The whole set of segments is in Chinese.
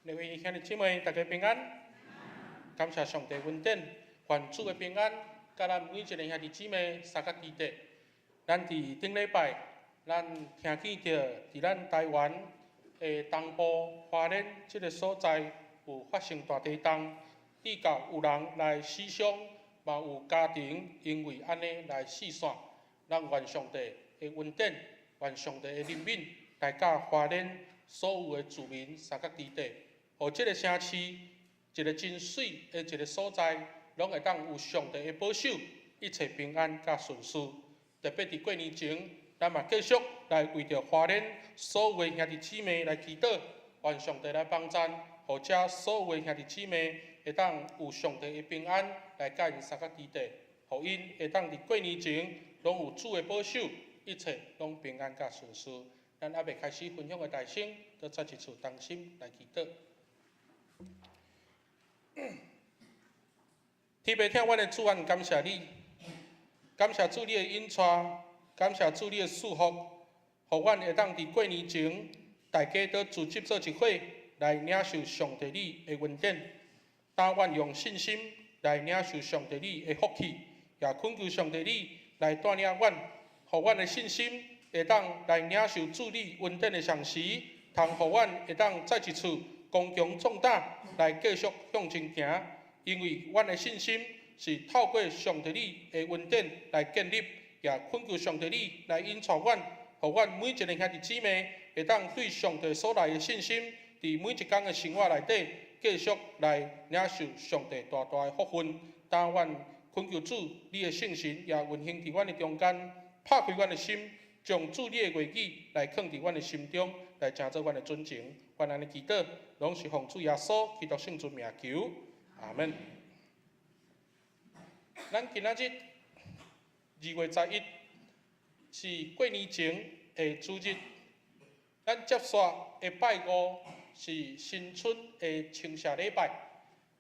各位兄弟姊妹，大家平安。感谢上帝恩典，愿主的平安，甲咱每一个兄弟姊妹三角基地。咱伫顶礼拜，咱听见着伫咱台湾的东部花莲这个所在有发生大地震，至到有人来死伤，嘛有家庭因为安尼来四散。咱愿上帝的恩典，愿上帝的怜悯，来甲花莲所有的住民三角基地。互即个城市一个真水的一个所在，拢会当有上帝的保守，一切平安甲顺遂。特别伫过年前，咱嘛继续来为着花莲所有的兄弟姊妹来祈祷，愿上帝来帮赞，互遮所有的兄弟姊妹会当有上帝的平安来甲因三角基地，互因会当伫过年前拢有主的保守，一切拢平安甲顺遂。咱还未开始分享的大声，都再一次同心来祈祷。天父听阮的主，愿感谢你，感谢主你的引带，感谢主你的祝福，互阮会当伫过年前，大家都组织做一伙来领受上帝你的恩典。但愿用信心来领受上帝你的福气，也恳求上帝你来带领阮，互阮的信心会当来领受主你恩典的赏识，通互阮会当再一次刚强壮大，来继续向前行。因为阮的信心是透过上帝你的恩典来建立，也恳求上帝你来引导阮，互阮每一个兄弟姊妹会当对上帝所来的信心，伫每一天的生活内底，继续来领受上帝大大的福分。但愿恳求主你的圣神也运行伫阮的中间，拍开阮的心，将主你的话语来放伫阮的心中，来成做阮的准情。愿安尼祈祷，拢是奉主耶稣基督圣尊名求。阿门。咱今仔日2月11是过年前的主日，咱接续的拜五是新春的清谢礼拜。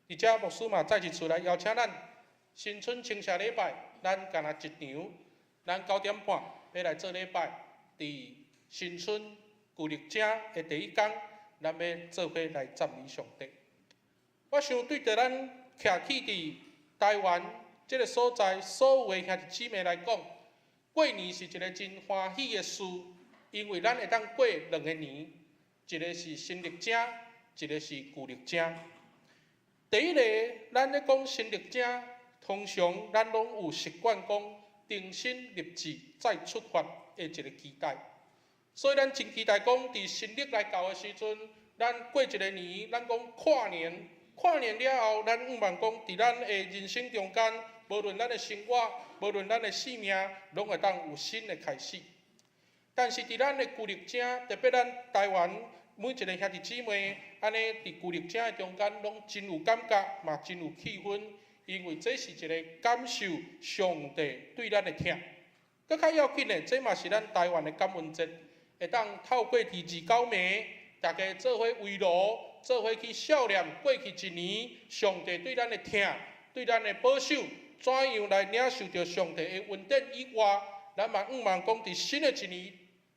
伫遮牧师嘛再一次来邀请咱新春清谢礼拜，咱干那一场，咱9点半要来做礼拜。伫新春旧历正的第一天，咱要做伙来赞美上帝。我想对着咱徛起伫台湾这个所在所有的兄弟姊妹来讲，过年是一个真欢喜的事，因为咱会当过2个年，一个是新历正，一个是旧历正。第一个，咱咧讲新历正，通常咱拢有习惯讲重新立志再出发的一个期待，所以咱真期待讲伫新历来到的时阵，咱过一个年，咱讲跨年。跨年了后，咱毋茫讲，伫咱的人生中间，无论咱的生活，无论咱的性命，拢会当有新的开始。但是伫咱的旧历正，特别咱台湾每一个兄弟姊妹，安尼伫旧历正的中间，拢真有感觉，嘛真有气氛，因为这是一个感受上帝对咱的疼。搁较要紧的，这嘛是咱台湾的感恩节，会当透过29暝，大家做伙围炉。做伙去孝念过去一年上帝对咱的疼、对咱的保守，怎样来领受着上帝的恩典以外，咱嘛毋茫讲伫新的一年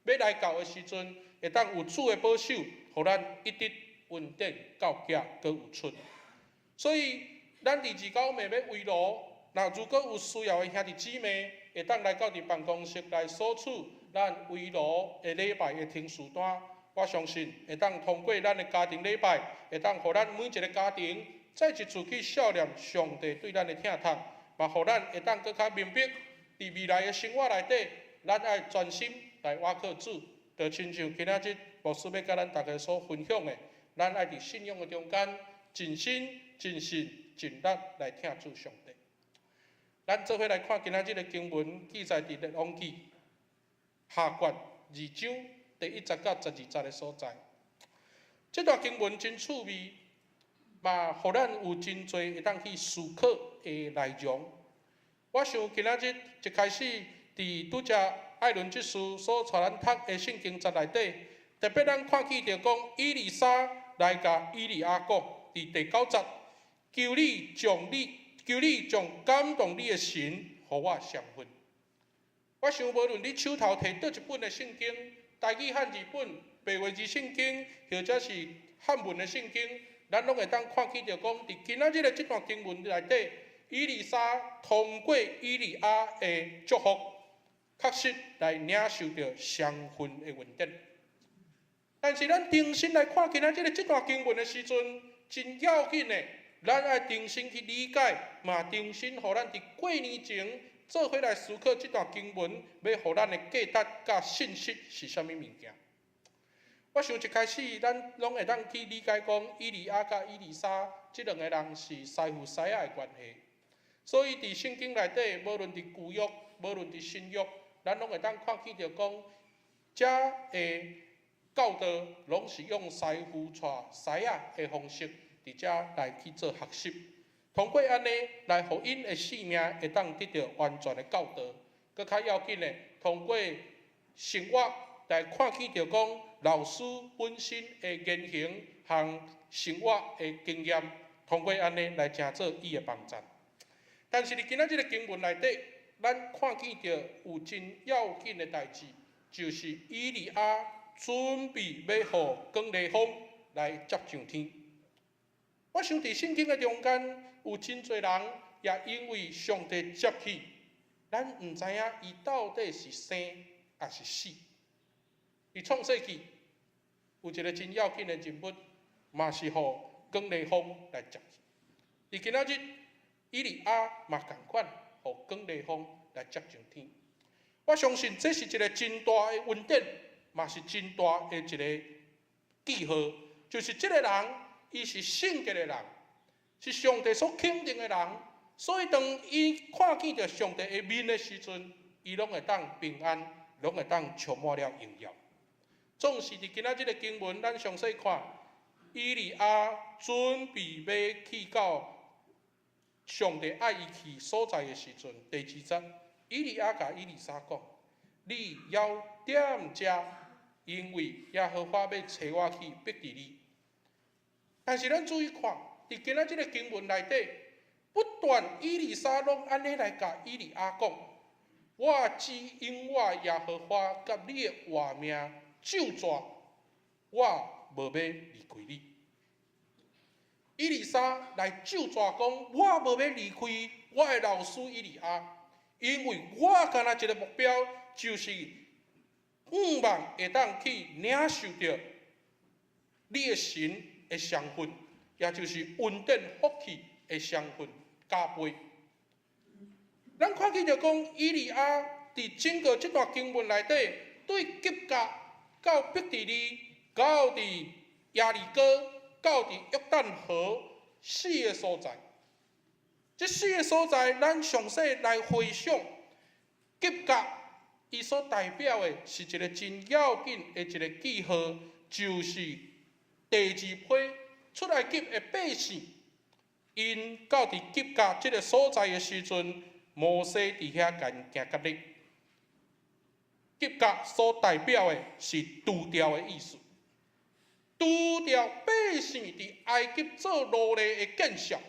要来到的时阵，会当有主的保守，互咱一直恩典到家搁有出。所以咱29暝要围炉，那如果有需要的兄弟姊妹，会当来到伫办公室来索取咱围炉的礼拜的听书单。我相信会当通过咱的家庭礼拜，会当互咱每一个家庭再一次去孝念上帝对咱的疼痛，嘛互咱会当搁较明白，伫未来的生活内底，咱爱专心来倚靠主。就亲像今仔日牧师要甲咱大家所分享的，咱爱伫信仰的中间，尽心、尽性、尽力来听主上帝。咱做伙来看今仔日的经文，记载伫《列王记》下卷2章。第1节到12节的所在，这段经文真趣味，嘛，互咱有真多会当去思考的内容。我想今仔日一开始伫拄则艾伦执事所带咱读的圣经节内底，特别咱看见着讲以利沙来甲以利亚讲，伫第9节，求你将感动你的神，互我相分。我想无论你手头摕倒一本的圣经。台语、汉字本、白话字圣经，或者是汉文的圣经，咱拢会当看起着讲，伫今仔日的这段经文内底，以利沙通过以利亚的祝福，确实来领受着双份的恩典。但是咱重新来看今仔日的这段经文的时阵，真要紧的，咱爱重新去理解，嘛重新互咱伫过年前做伙来思考这段经文，要互咱的价值甲信息是啥物物件。我想一开始咱拢会当去理解讲，以利亚甲以利沙这两个人是师父师仔的关系。所以伫圣经内底，无论伫旧约，无论伫新约，咱拢会当看起着讲，遮的教导拢是用师父带师仔的方式，伫遮来去做学习。通过安尼来，互因的性命会当得到完全的教导。搁较要紧的，通过生活来看起着讲，老师本身的言行和生活的经验，通过安尼来成做伊的帮助。但是伫今仔日个经文内底，咱看见着有真要紧的代志，就是以利亚准备要互光雷锋来接上天。我想伫圣经的中间，有真侪人也因为上帝接去，咱毋知影伊到底是生还是死。伫创世纪有一个真要紧的人物，嘛是互光雷锋来接去。伫今仔日，以利亚嘛共款，互光雷锋来接上天。我相信这是一个真大的恩典，嘛是真大的一个记号，就是这个人，伊是圣洁的人，是上帝所肯定的人，所以当伊看见着上帝的面的时阵，伊拢会当平安，拢会当充满了荣耀。总是伫今仔日的经文，咱详细看，以利亚准备要去到上帝爱伊去所在的时阵，第2节，以利亚甲以利沙讲：“你要踮遮，因为耶和华要找我去逼伫你。”但是咱注意看，伫今仔日的经文内底，不断以利沙拢安尼来甲以利亚讲：“我只因我耶和华甲你的活命咒詛，我无要离开你。”以利沙来咒诅讲：“我无要离开我的老师以利亚，因为我干那一个目标，就是望会当去领受到你的神的双份，也就是恩典福气的双份加倍。”咱看见着讲，以利亚伫整个这段经文内底，对吉甲到逼地利，到伫亚利哥，到伫约旦河4个所在，这4个所在，咱详细来回想，吉甲伊所代表的是一个真要紧的一个记号，就是第2批出来吉的百姓，因到伫吉甲这个所在的时阵，摩西伫遐行甲力。吉甲所代表的是除掉的意思。除掉百姓伫埃及做奴隶的见效，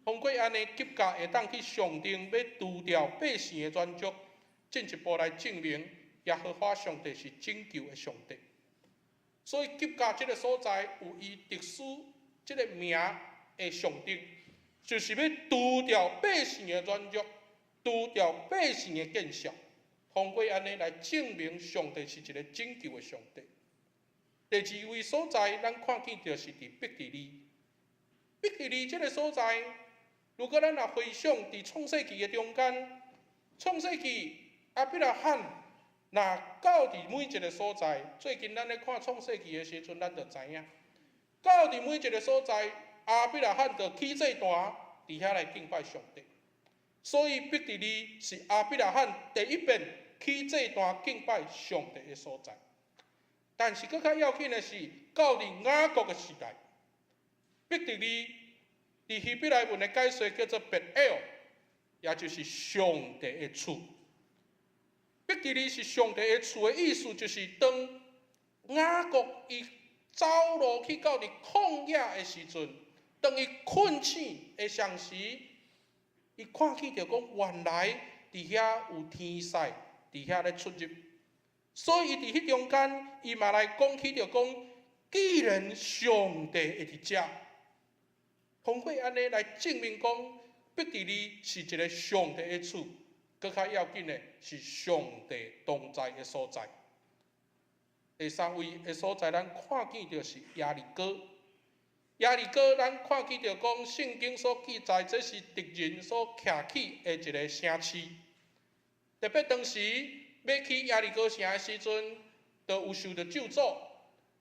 通过安尼，吉甲会当去象征要除掉百姓的专族，进一步来证明耶和华上帝是拯救的上帝。所以吉甲这个所在有伊特殊这个名的象征，就是要除掉百姓的专族，除掉百姓的见效，通过安尼来证明上帝是一个拯救的上帝。第2位所在，咱看见就是伫逼地利。逼地利这个所在，如果咱若回想伫创世纪的中间，创世纪亚伯拉罕若到伫每一个所在，最近咱咧看创世纪的时阵，咱就知影，到伫每一个所在，亚伯拉罕就起这段伫遐来敬拜上帝。所以逼地利是亚伯拉罕第一遍起这段敬拜上帝的所在。但是更较要紧的是，到伫雅各的时代，逼地利伫希伯来文的解说叫做别尔，也就是上帝的厝。逼地利是上帝的厝的意思，就是当雅各伊走路去到伫旷野的时阵，当伊困醒的上时，伊看见着讲，原来伫遐有天使伫遐咧出入。所以伊伫迄中间，伊嘛来讲起着讲，既然上帝会伫遮，通过安尼来证明讲，伯特利是一个上帝的厝，搁较要紧的是上帝同在的所在。第三位的所在，咱看见着是耶利哥。耶利哥，咱看见着讲，圣经所记载，这是敌人所徛起的一个城市。特别当时要去耶利哥城的时阵，就有受到咒诅。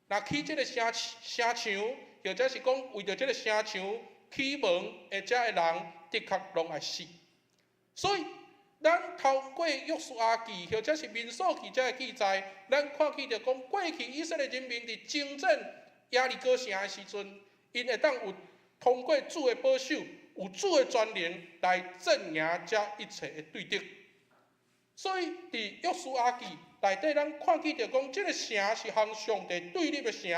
若去这个城墙，或者是讲为着这个城墙起门的遮的人，的确拢会死。所以，咱透过约书亚记或者是民数记遮的记载，咱看见着讲，过去以色列人民伫征战耶利哥城的时阵，因会当有通过主的保守，有主的专联来镇压这一切的对敌。所以伫约书亚记内底，咱看见着讲，这个城是向上帝对立的城，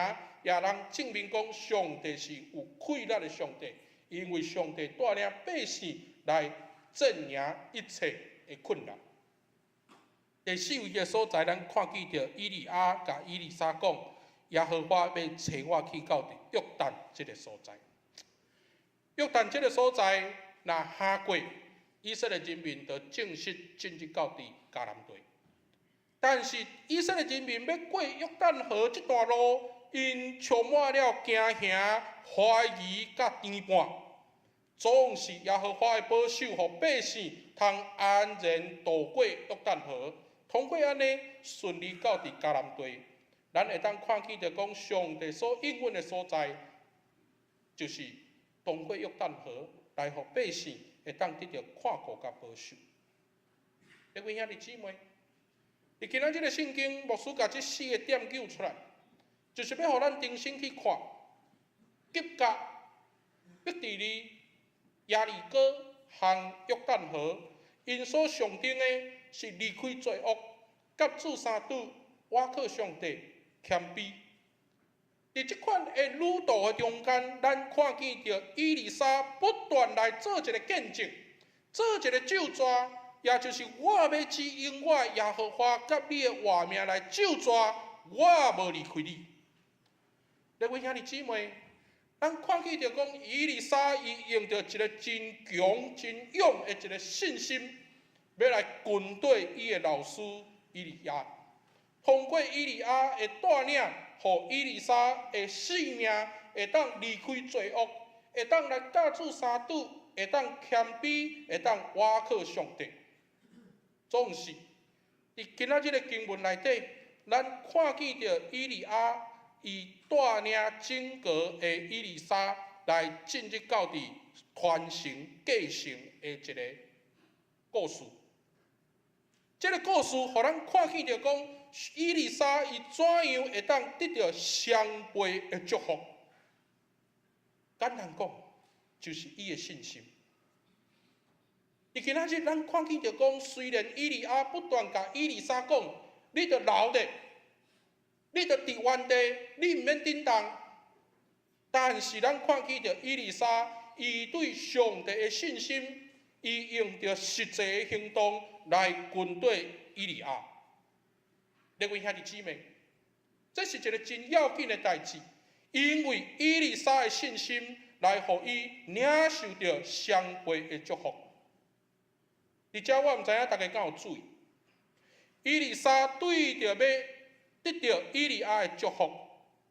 也能证明讲上帝是有气力的上帝，因为上帝带领百姓来镇压一切的困难。第四位的所在，咱看见着以利亚甲以利沙讲，耶和华要找我去到约旦这个所在。约旦这个所在，若下过，以色列人民就正式进入到迦南地。但是以色列人民要过约旦河这段路，因充满了惊吓、怀疑甲颠簸。总是耶和华的保守，互百姓通安然渡过约旦河，通过安尼顺利到迦南地。咱会当看见着讲，上帝所应允的所在，就是通过约旦河来，互百姓会当得到看顾甲保守。各位兄弟姊妹，伫今仔日个圣经，牧师甲这4个点揪出来，就是要互咱重新去看，吉甲、伯特利、耶利哥和约旦河，因所象征的是离开罪恶，甲主相拄，倚靠上帝。谦卑，伫即款的旅途的中间，咱看见着以利沙不断来做一个见证，做一个咒詛，也就是我要指引我耶和华甲你的活命来咒詛，我无离开你。各位兄弟姊妹，咱看见着讲以利沙伊用着一个真强、真勇的一个信心，要来军队伊的老师以利亚。通过以利亚的带领，互以利沙的性命会当离开罪恶，会当来甲主相拄，会当谦卑，会当倚靠上帝。总是伫今仔日的经文内底，咱看见着以利亚伊带领整个的以利沙来进入到伫传承继承的一个故事。这个故事，互咱看见着讲。以利沙伊怎样会当得到双倍的祝福？简单讲，就是伊的信心。伫今仔日，咱看见着讲，虽然以利亚不断甲以利沙讲，你着留咧，你着伫原地，你毋免震动。但是咱看见着以利沙，伊对上帝的信心，伊用着实际的行动来军队以利亚。各位兄弟姊妹，这是一个真要紧的代志，因为以利沙的信心来，互伊领受到双倍的祝福。伫遮我毋知影大家敢有注意，以利沙对着要得到以利亚的祝福，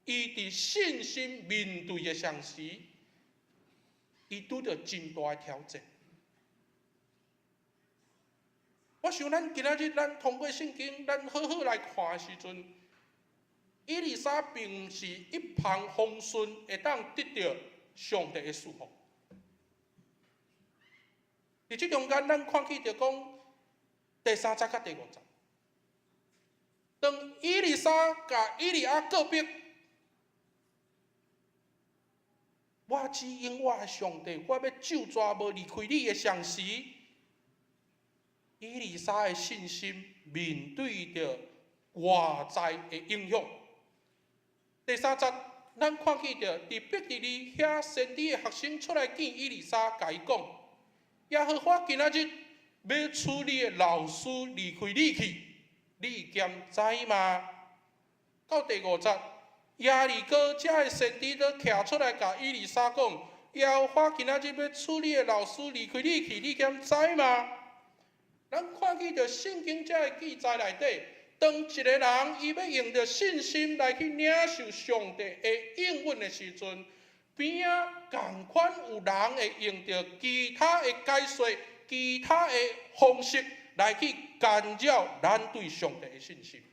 伊伫信心面对的上时，伊拄着真大的挑战。我想咱今仔日咱通过圣经，咱好好来看的时阵，以利沙并毋是一帆风顺，会当得到上帝的祝福。伫即中间，咱看见着讲第3节甲第5节，当以利沙甲以利亚告别，我指引我的上帝，我要救抓无离开你的上时。以利沙的信心面对着外在的影响。第3节，咱看见着伫伯特利遐先知的学生出来见以利沙，甲伊讲：耶和华今仔日要处你的老师离开你去，你敢知吗？到第5节，亚利哥遮的先知都徛出来，甲伊丽莎讲：耶和华今仔日要处理的老师离开你去，你敢知吗？咱看见着圣经遮的记载内底，当一个人伊要用着信心来去领受上帝的应允的时阵，边仔共款有人会用着其他的解说、其他的方式来去干扰咱对上帝的信心。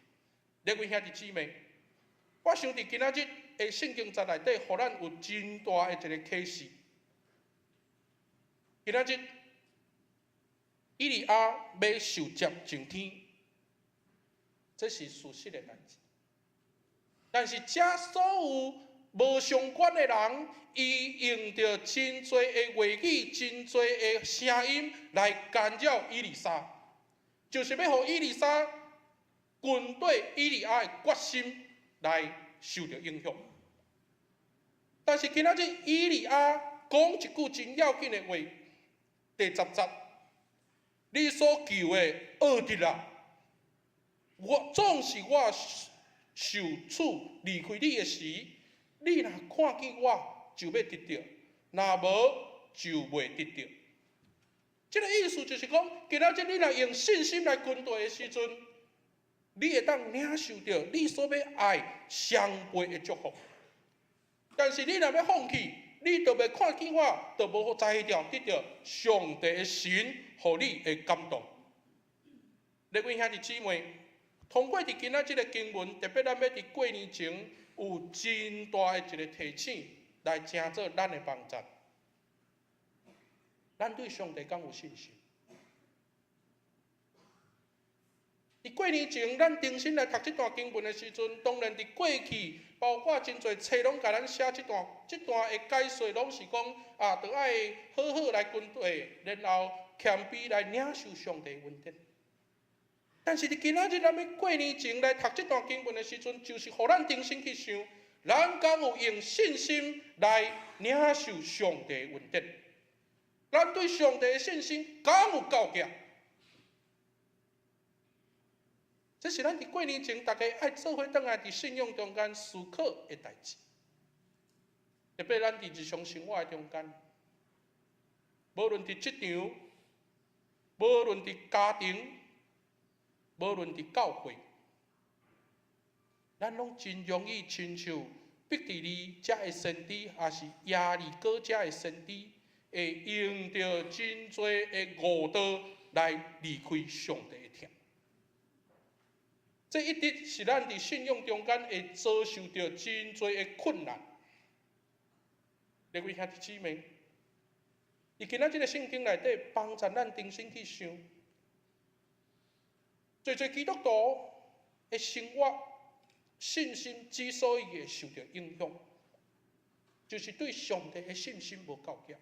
各位兄弟姊妹，我想伫今仔日的圣经节内底，互咱有真大的一个启示。今仔日以利亚要受接上天，这是事实的代志。但是遮所有无相关的人，伊用着真多的话语、真多的声音来干扰以利沙，就是要互以利沙军队以利亚的决心来受到影响。但是今仔日以利亚讲一句真要紧的话，第10节，你所求的恶敌啊，总是我受处离开你的时，你若看见我，就要得到；若无，就袂得到。这个意思就是讲，今仔日你若用信心来军队的时阵，你会当领受到你所要爱双倍的祝福。但是你若要放弃，你就袂看见我，就无在掉得到上帝的神，互你的感动。各位兄弟姊妹，通过伫今仔日的经文，特别咱要伫过年前有真大的一个提醒，来成做咱的帮助。咱对上帝敢有信心？伫过年前，咱重新来读这段经文的时阵，当然伫过去，包括真侪册拢甲咱写这段的解说，拢是讲啊，着爱好好来军队，然后谦卑来领受上帝恩典。但是伫今仔日咱要过年前来读这段经文的时阵，就是互咱重新去想，咱敢有用信心来领受上帝恩典？咱对上帝的信心敢有够强？这是咱伫过年前大家爱做伙倒来伫信仰中间思考的代志。特别咱伫日常生活的中间，无论伫职场，无论伫家庭，无论伫教会，咱拢真容易亲像毕第利遮的先知，也是亚利哥遮的先知，会用着真多的误导来离开上帝的听。这一直是咱伫信仰中间会遭受到真多的困难。各位兄弟姊妹，伫今仔日个圣经内底，帮助咱重新去想，侪基督徒的生活信心之所以会受到影响，就是对上帝的信心无够强。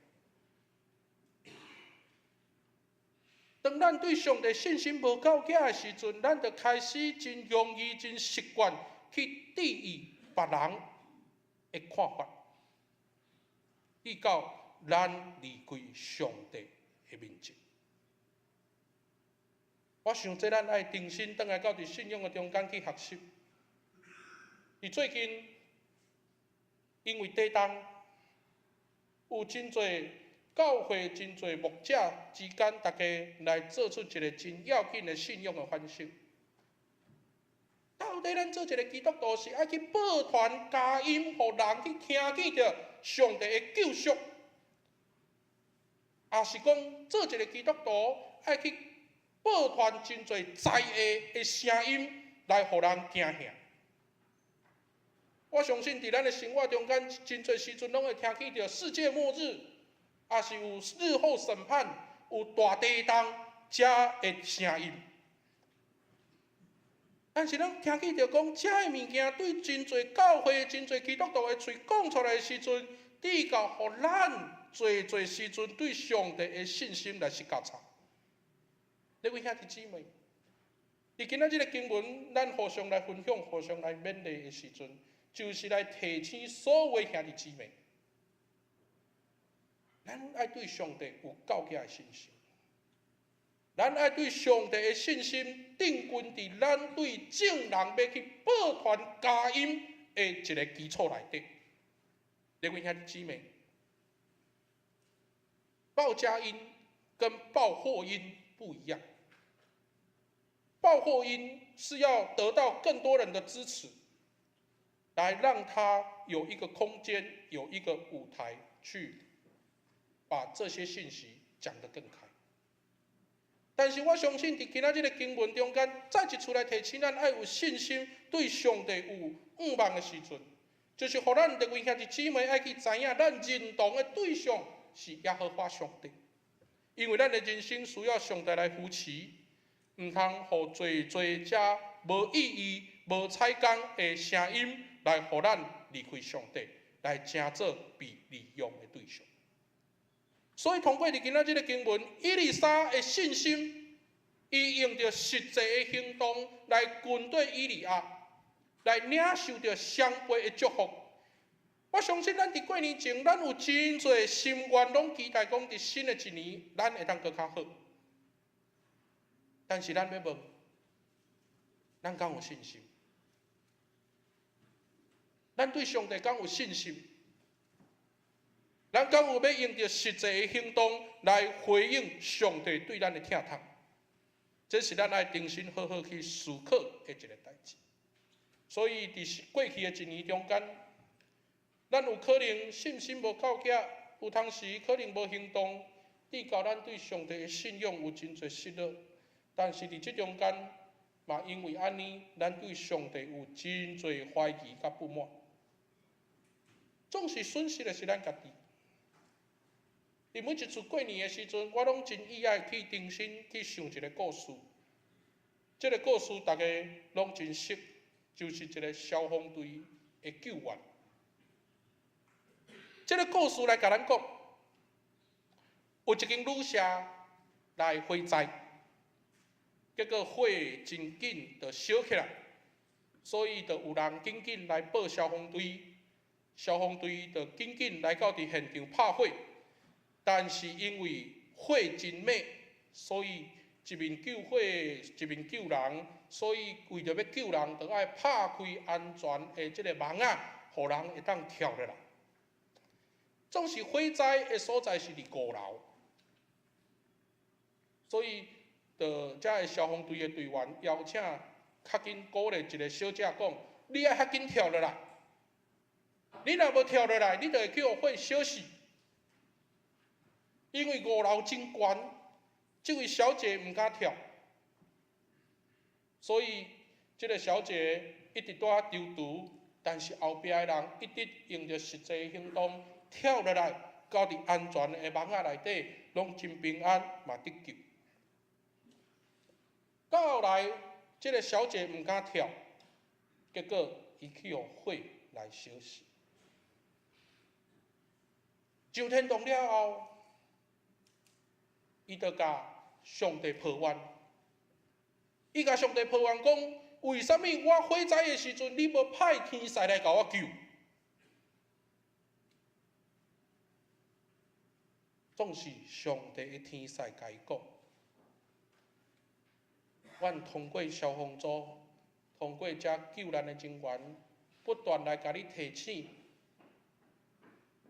当咱对上帝信心无够强的时阵，咱就开始真容易、真习惯去质疑别人的看法，直到咱离开上帝的面前。我想这咱爱重新倒来到伫信仰的中间去学习。伫最近，因为地动，有真侪教会真侪牧者之间，大家来做出一个真要紧的信仰的反省。到底咱做一个基督徒是爱去报传佳音，互人去听见着上帝的救赎，还是讲做一个基督徒爱去报传真侪在下的声音，来互人惊吓？我相信伫咱的生活中间，真侪时阵拢会听见着世界末日，也是有日后审判、有大地动遮的声音。但是咱听见着讲遮的物件，对真侪教会、真侪基督徒的嘴讲出来的时阵，直到互咱侪时阵对上帝的信心来是较差。各位兄弟姊妹，伫今仔日个经文，咱互相来分享、互相来勉励的时阵，就是来提醒所有兄弟姊妹，咱爱对上帝有够强的信心，咱爱对上帝的信心定根伫咱对众人要去报传佳音的的一个基础内底。各位兄弟姊妹，报佳音跟报祸音不一样。报祸音是要得到更多人的支持，来让他有一个空间，有一个舞台去把这些信息讲得更开。但是我相信，在今仔日的经文中间，再一次来提醒咱爱有信心，对上帝有仰望的时阵，就是互咱各位兄弟姊妹爱去知影，咱认同的对象是耶和华上帝，因为咱的人生需要上帝来扶持，唔通互最遮无意义、无采工的声音来互咱离开上帝，来成做被利用的对象。所以，通过今仔日的经文，以利沙的信心，伊用着实际的行动来军队以利亚，来领受着双倍的祝福。我相信，咱伫过年前，咱有真侪心愿，拢期待讲伫新的一年，咱会当更较好。但是，咱要问，咱敢有信心？咱对上帝敢有信心？咱敢有要用着实际的行动来回应上帝对咱的疼痛？这是咱爱定心好好去思考的一个代志。所以，伫过去的一年中间，咱有可能信心无够格，有当时可能无行动，致到咱对上帝的信仰有真侪失落。但是伫这中间，嘛因为安尼，咱对上帝有真侪怀疑甲不满。总是损失的是咱家己。伫每一次过年的时阵，我拢真意爱去定心去想一个故事。这个故事大家拢真熟，就是一个消防队的救援。这个故事来甲咱讲，有一间旅社来火灾，结果火真紧就烧起来，所以就有人紧紧来报消防队，消防队就紧紧来到伫现场拍火。但是因为火真猛，所以一面救火，一面救人，所以为着要救人，就要拍开安全的这个门啊，互人会当跳落来。总是火灾的所在是伫5楼，所以就遮个消防队的队员邀请较紧鼓励一个小姐讲：你爱较紧跳落来，你若无跳落来，你就会去互火烧死。因为5楼真悬，这位小姐唔敢跳，所以这个小姐一直在丢毒，但是后壁的人一直用着实际行动跳落来，到伫安全的门仔内底，拢真平安嘛得救。到后来，这个小姐唔敢跳，结果伊去互火来烧死。上天堂了后，伊就甲上帝抱怨，伊甲上帝抱怨讲：为什么我火灾的时阵，你无派天使来甲我救？总是上帝的天使甲伊讲，阮通过消防组，通过遮救难的人员，不断来甲你提醒，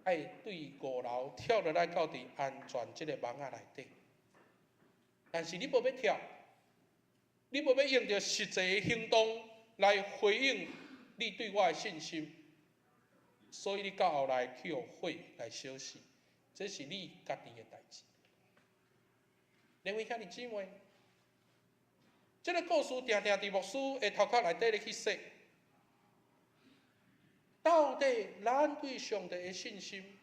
爱对5楼跳落来到伫安全这个门仔内底。但是你无要跳，你无要用着实际的行动来回应你对我的信心，所以你到后来去互火来烧死，这是你家己的代志。两位兄弟姊妹，这个故事定定伫牧师的头壳内底咧去说，到底咱对上帝的信心，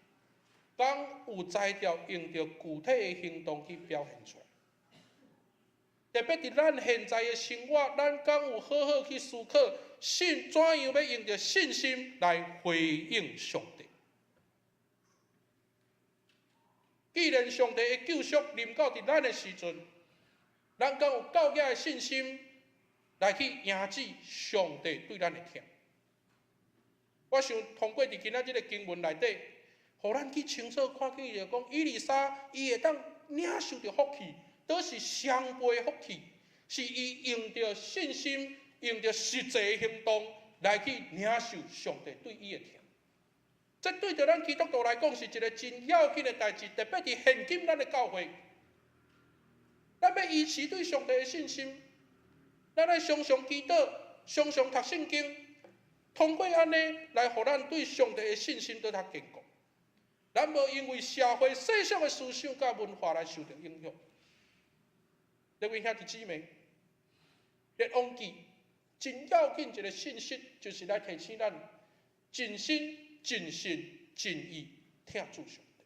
敢有才调用着具体的行动去表现出来？特别伫咱现在的生活，咱敢有好好去思考，怎样要用着信心来回应上帝？既然上帝的救赎临到伫咱的时阵，咱敢有够格的信心来去迎接上帝对咱的疼？我想通过伫今仔日个经文内底，互咱去清楚看见着讲，以利沙伊会当领受着福气。都是双倍的福气，是伊用着信心，用着实际的行动来去领受上帝对伊的疼。这对着咱基督徒来讲是一个真要紧的代志，特别伫现今咱的教会，咱要维持对上帝的信心，咱要常常祈祷，常常读圣经，通过安尼来互咱对上帝的信心得较坚固。咱无因为社会世俗的思想甲文化来受到影响。各位兄弟姊妹，别忘记，真要紧一个信息，就是来提醒咱尽心、尽性、尽意听主上帝。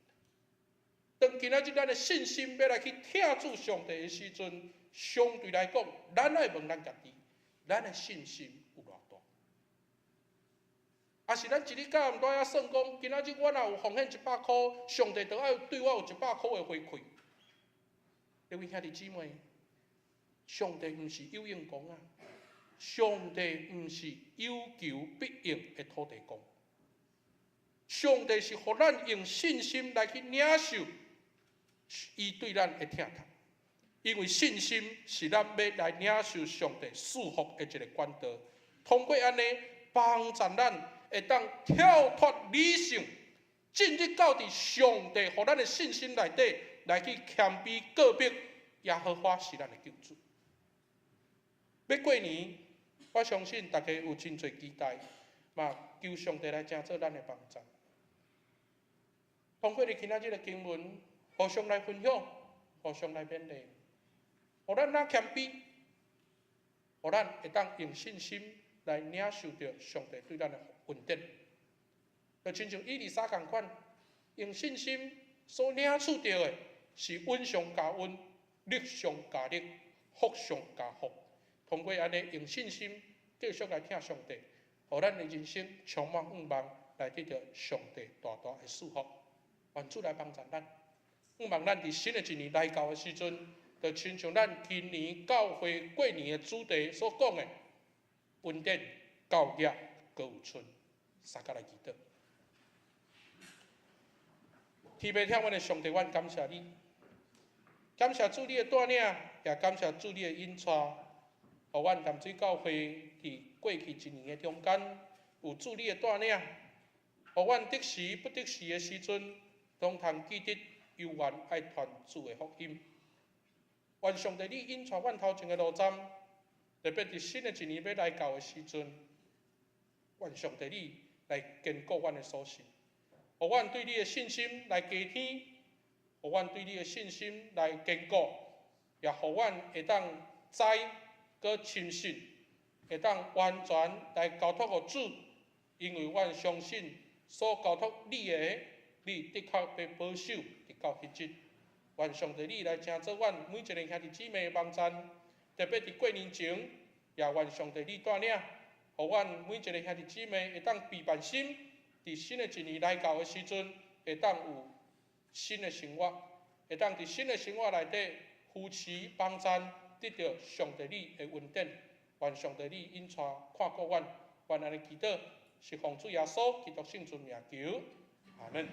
当今仔日咱的信心要来去听主上帝的时阵，相对来讲，咱爱问咱家己，咱的信心有偌大？还是咱一日到晚都要算讲，今仔日我若有奉献100块，上帝就要对我有100块的回馈。各位兄弟姊妹，上帝毋是有应公啊，上帝毋是有求必应的土地公。上帝是互咱用信心来去领受伊对咱的疼痛，因为信心是咱要来领受上帝祝福的一个管道。通过安尼，帮助咱会当跳脱理性，进入到伫上帝互咱的信心内底，来去谦卑告别耶和华是咱的救主。要过年，我相信大家有真侪期待，嘛求上帝来成做咱的帮助。通过今仔日的经文，互相来分享，互相来勉励，互咱哪谦卑，互咱会当用信心来领受到上帝对咱的恩典。就亲像以利沙同款，用信心所领受到的是恩上加恩，力上加力，福上加福。通过安尼用信心继续来听上帝，互咱的人生充满盼望，来得到上帝大大的祝福。愿主来帮助咱，盼望咱伫新的一年来到的时阵，就亲像咱今年教会过年的主题所讲的，恩典、教业、歌有春，三甲来祈祷。天父天阮的上帝，阮感谢你，感谢主你的带领，也感谢主你的引带，互阮淡水教会伫过去一年的中间，有主你的带领，互阮得时不得时的时阵，拢通记得有缘爱传主的福音。愿上帝你引带阮头前的路站，特别伫新的一年要来到的时阵，愿上帝你来坚固阮的所信，互阮对你的信心来加添，互阮对你的信心来坚固，也互阮会当知搁亲信，会当完全来交托互主，因为阮相信所交托你的，你的确要保守直到迄日。愿上帝你来成做阮每一个兄弟姊妹的帮衬，特别伫过年前，也愿上帝你带领，互阮每一个兄弟姊妹会当备办心，伫新的一年来到的时阵，会当有新的生活，会当伫新的生活内底扶持帮衬，得到上帝你的恩典。愿上帝你引带看顾阮，愿安尼祈祷，是奉主耶稣基督圣尊名求，阿门。